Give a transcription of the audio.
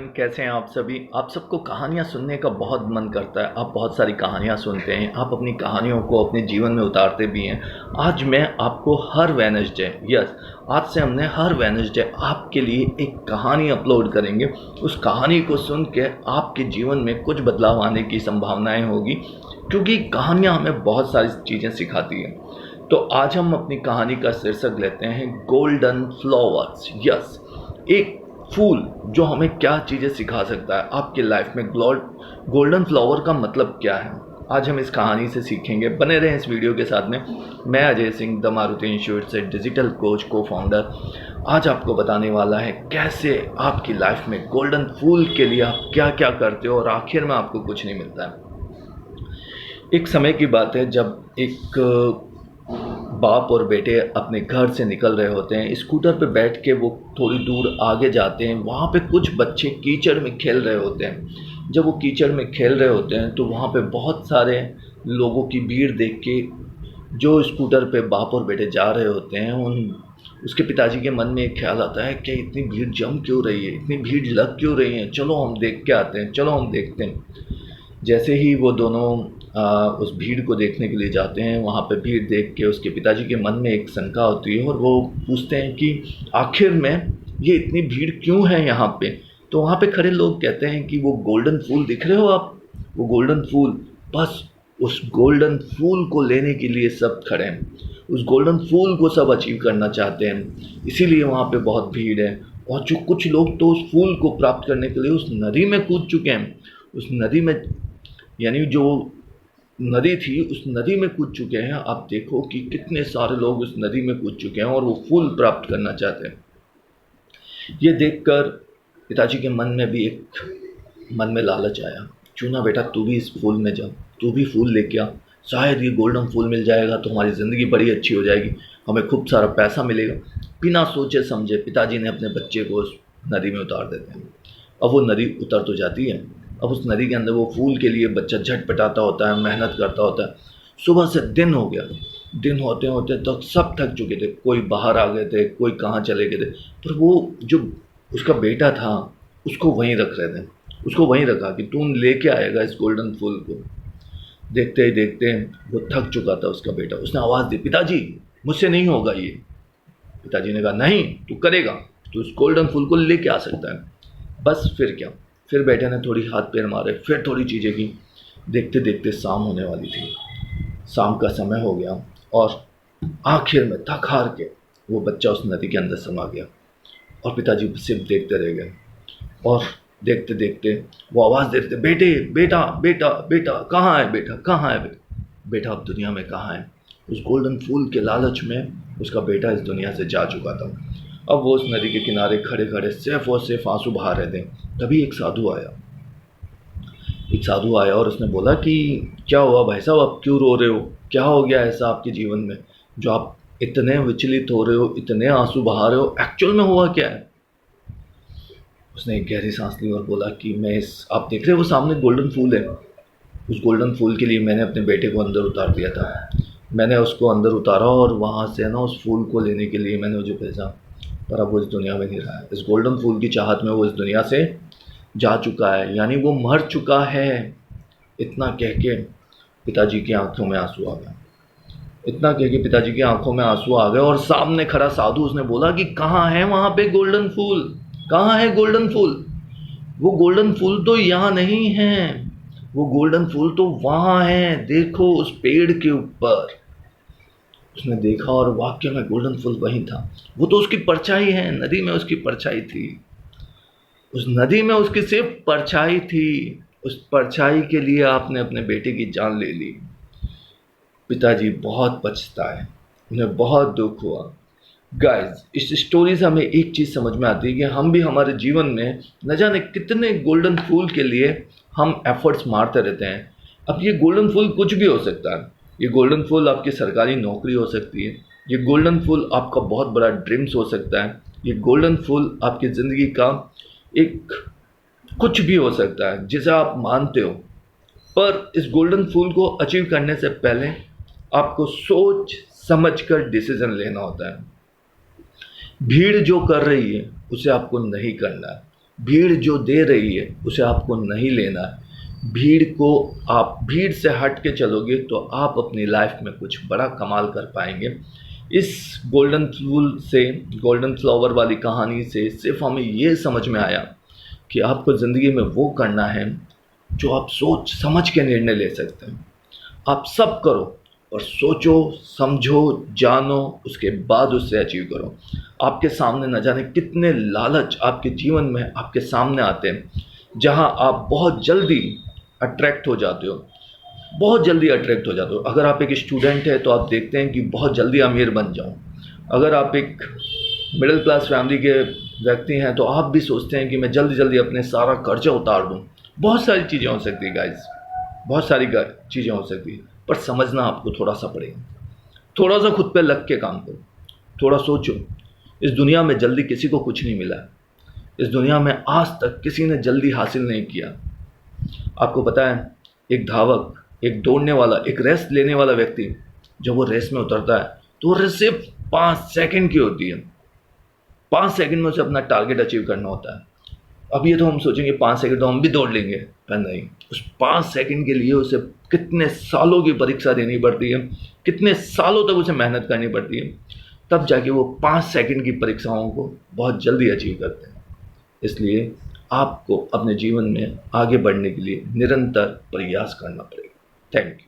कैसे हैं आप सभी। आप सबको कहानियाँ सुनने का बहुत मन करता है। आप बहुत सारी कहानियाँ सुनते हैं, आप अपनी कहानियों को अपने जीवन में उतारते भी हैं। आज मैं आपको हर वेडनेसडे आज से हमने हर वेडनेसडे आपके लिए एक कहानी अपलोड करेंगे। उस कहानी को सुन के आपके जीवन में कुछ बदलाव आने की संभावनाएं होगी, क्योंकि कहानियाँ हमें बहुत सारी चीज़ें सिखाती हैं। तो आज हम अपनी कहानी का शीर्षक लेते हैं गोल्डन फ्लावर्स। एक फूल जो हमें क्या चीज़ें सिखा सकता है आपकी लाइफ में। गोल्डन फ्लावर का मतलब क्या है, आज हम इस कहानी से सीखेंगे। बने रहें इस वीडियो के साथ में। मैं अजय सिंह, द मारुति इंस्टीट्यूट से डिजिटल कोच, को फाउंडर, आज आपको बताने वाला है कैसे आपकी लाइफ में गोल्डन फूल के लिए आप क्या क्या करते हो और आखिर में आपको कुछ नहीं मिलता है। एक समय की बात है जब एक बाप और बेटे अपने घर से निकल रहे होते हैं। स्कूटर पे बैठ के वो थोड़ी दूर आगे जाते हैं। वहाँ पे कुछ बच्चे कीचड़ में खेल रहे होते हैं। जब वो कीचड़ में खेल रहे होते हैं तो वहाँ पे बहुत सारे लोगों की भीड़ देख के जो स्कूटर पे बाप और बेटे जा रहे होते हैं, उसके पिताजी के मन में एक ख्याल आता है कि इतनी भीड़ जम क्यों रही है, इतनी भीड़ लग क्यों रही है, चलो हम देख के आते हैं, चलो हम देखते हैं। जैसे ही वो दोनों उस भीड़ को देखने के लिए जाते हैं, वहाँ पे भीड़ देख के उसके पिताजी के मन में एक शंका होती है और वो पूछते हैं कि आखिर में ये इतनी भीड़ क्यों है यहाँ पे। तो वहाँ पे खड़े लोग कहते हैं कि वो गोल्डन फूल दिख रहे हो आप, वो गोल्डन फूल, बस उस गोल्डन फूल को लेने के लिए सब खड़े हैं। उस गोल्डन फूल को सब अचीव करना चाहते हैं, इसीलिए वहाँ पे बहुत भीड़ है। और जो कुछ लोग तो उस फूल को प्राप्त करने के लिए उस नदी में कूद चुके हैं। उस नदी में, यानी जो नदी थी, उस नदी में कूद चुके हैं। आप देखो कि कितने सारे लोग उस नदी में कूद चुके हैं और वो फूल प्राप्त करना चाहते हैं। ये देखकर पिताजी के मन में भी मन में लालच आया। क्यों ना बेटा तू भी इस फूल में जा, तू भी फूल लेके आ, शायद ये गोल्डन फूल मिल जाएगा तो हमारी ज़िंदगी बड़ी अच्छी हो जाएगी, हमें खूब सारा पैसा मिलेगा। बिना सोचे समझे पिताजी ने अपने बच्चे को उस नदी में उतार देते हैं। अब वो नदी उतर तो जाती है। अब उस नदी के अंदर वो फूल के लिए बच्चा झटपटाता होता है, मेहनत करता होता है। सुबह से दिन हो गया। दिन होते होते तो सब थक चुके थे, कोई बाहर आ गए थे, कोई कहाँ चले गए थे। पर वो जो उसका बेटा था उसको वहीं रख रहे थे। उसको वहीं रखा कि तू लेके आएगा इस गोल्डन फूल को। देखते ही देखते वो थक चुका था उसका बेटा। उसने आवाज़ दी, पिताजी मुझसे नहीं होगा ये। पिताजी ने कहा नहीं, तू करेगा, तू इस गोल्डन फूल को लेके आ सकता है। बस फिर क्या, फिर बेटे ने थोड़ी हाथ पैर मारे, फिर थोड़ी चीज़ें की। देखते देखते शाम होने वाली थी। शाम का समय हो गया और आखिर में थक हार के वो बच्चा उस नदी के अंदर समा गया और पिताजी सिर्फ देखते रह गए। और देखते देखते वो आवाज़ देते, बेटे, बेटा, बेटा, बेटा कहाँ है, बेटा कहाँ है, बेटा, बेटा अब दुनिया में कहाँ है। उस गोल्डन फूल के लालच में उसका बेटा इस दुनिया से जा चुका था। अब वो उस नदी के किनारे खड़े खड़े सिर्फ और सिर्फ आंसू बहा रहे थे। तभी एक साधु आया और उसने बोला कि क्या हुआ भाई साहब, आप क्यों रो रहे हो, क्या हो गया ऐसा आपके जीवन में जो आप इतने विचलित हो रहे हो, इतने आंसू बहा रहे हो, एक्चुअल में हुआ क्या है। उसने एक गहरी सांस ली और बोला कि आप देख रहे हो वो सामने गोल्डन फूल है, उस गोल्डन फूल के लिए मैंने अपने बेटे को अंदर उतार दिया था। मैंने उसको अंदर उतारा और वहाँ से ना उस फूल को लेने के लिए मैंने उसे भेजा, पर अब वो इस दुनिया में नहीं रहा है। इस गोल्डन फूल की चाहत में वो इस दुनिया से जा चुका है, यानी वो मर चुका है। इतना कह के पिताजी की आंखों में आंसू आ गया। इतना कह के पिताजी की आंखों में आंसू आ गए और सामने खड़ा साधु उसने बोला कि कहाँ है वहाँ पे गोल्डन फूल, कहाँ है गोल्डन फूल। वो गोल्डन फूल तो यहाँ नहीं है, वो गोल्डन फूल तो वहाँ है, देखो उस पेड़ के ऊपर। उसने देखा और वाकई में गोल्डन फूल वहीं था। वो तो उसकी परछाई है, नदी में उसकी परछाई थी। उस नदी में उसकी सिर्फ परछाई थी। उस परछाई के लिए आपने अपने बेटे की जान ले ली। पिताजी बहुत पछता है, उन्हें बहुत दुख हुआ। गाइस, इस स्टोरी से हमें एक चीज़ समझ में आती है कि हम भी हमारे जीवन में न जाने कितने गोल्डन फूल के लिए हम एफर्ट्स मारते रहते हैं। अब ये गोल्डन फूल कुछ भी हो सकता है। ये गोल्डन फूल आपकी सरकारी नौकरी हो सकती है, ये गोल्डन फूल आपका बहुत बड़ा ड्रीम्स हो सकता है, ये गोल्डन फूल आपकी ज़िंदगी का एक कुछ भी हो सकता है जिसे आप मानते हो। पर इस गोल्डन फूल को अचीव करने से पहले आपको सोच समझ कर डिसीजन लेना होता है। भीड़ जो कर रही है उसे आपको नहीं करना है। भीड़ जो दे रही है उसे आपको नहीं लेना है। भीड़ से हट के चलोगे तो आप अपनी लाइफ में कुछ बड़ा कमाल कर पाएंगे। इस गोल्डन फ्लावर वाली कहानी से सिर्फ हमें ये समझ में आया कि आपको ज़िंदगी में वो करना है जो आप सोच समझ के निर्णय ले सकते हैं। आप सब करो और सोचो, समझो, जानो, उसके बाद उससे अचीव करो। आपके सामने न जाने कितने लालच आपके जीवन में आपके सामने आते हैं, जहां आप बहुत जल्दी अट्रैक्ट हो जाते हो, बहुत जल्दी अट्रैक्ट हो जाते हो। अगर आप एक स्टूडेंट है तो आप देखते हैं कि बहुत जल्दी अमीर बन जाऊं। अगर आप एक मिडिल क्लास फैमिली के व्यक्ति हैं तो आप भी सोचते हैं कि मैं जल्दी जल्दी अपने सारा कर्जा उतार दूं। बहुत सारी चीज़ें हो सकती है गाइस, बहुत सारी चीज़ें हो सकती है, पर समझना आपको थोड़ा सा पड़ेगा। थोड़ा सा खुद पे लग के काम करो, थोड़ा सोचो। इस दुनिया में जल्दी किसी को कुछ नहीं मिला है। इस दुनिया में आज तक किसी ने जल्दी हासिल नहीं किया। आपको पता है, एक धावक, एक दौड़ने वाला, एक रेस लेने वाला व्यक्ति जब वो रेस में उतरता है तो वो रेस सिर्फ 5 सेकंड की होती है। 5 सेकंड में उसे अपना टारगेट अचीव करना होता है। अब ये तो हम सोचेंगे 5 सेकंड तो हम भी दौड़ लेंगे, पर नहीं। उस 5 सेकंड के लिए उसे कितने सालों की परीक्षा देनी पड़ती है, कितने सालों तक उसे मेहनत करनी पड़ती है, तब जाके वो 5 सेकंड की परीक्षाओं को बहुत जल्दी अचीव करते हैं। इसलिए आपको अपने जीवन में आगे बढ़ने के लिए निरंतर प्रयास करना पड़ेगा। Thank you.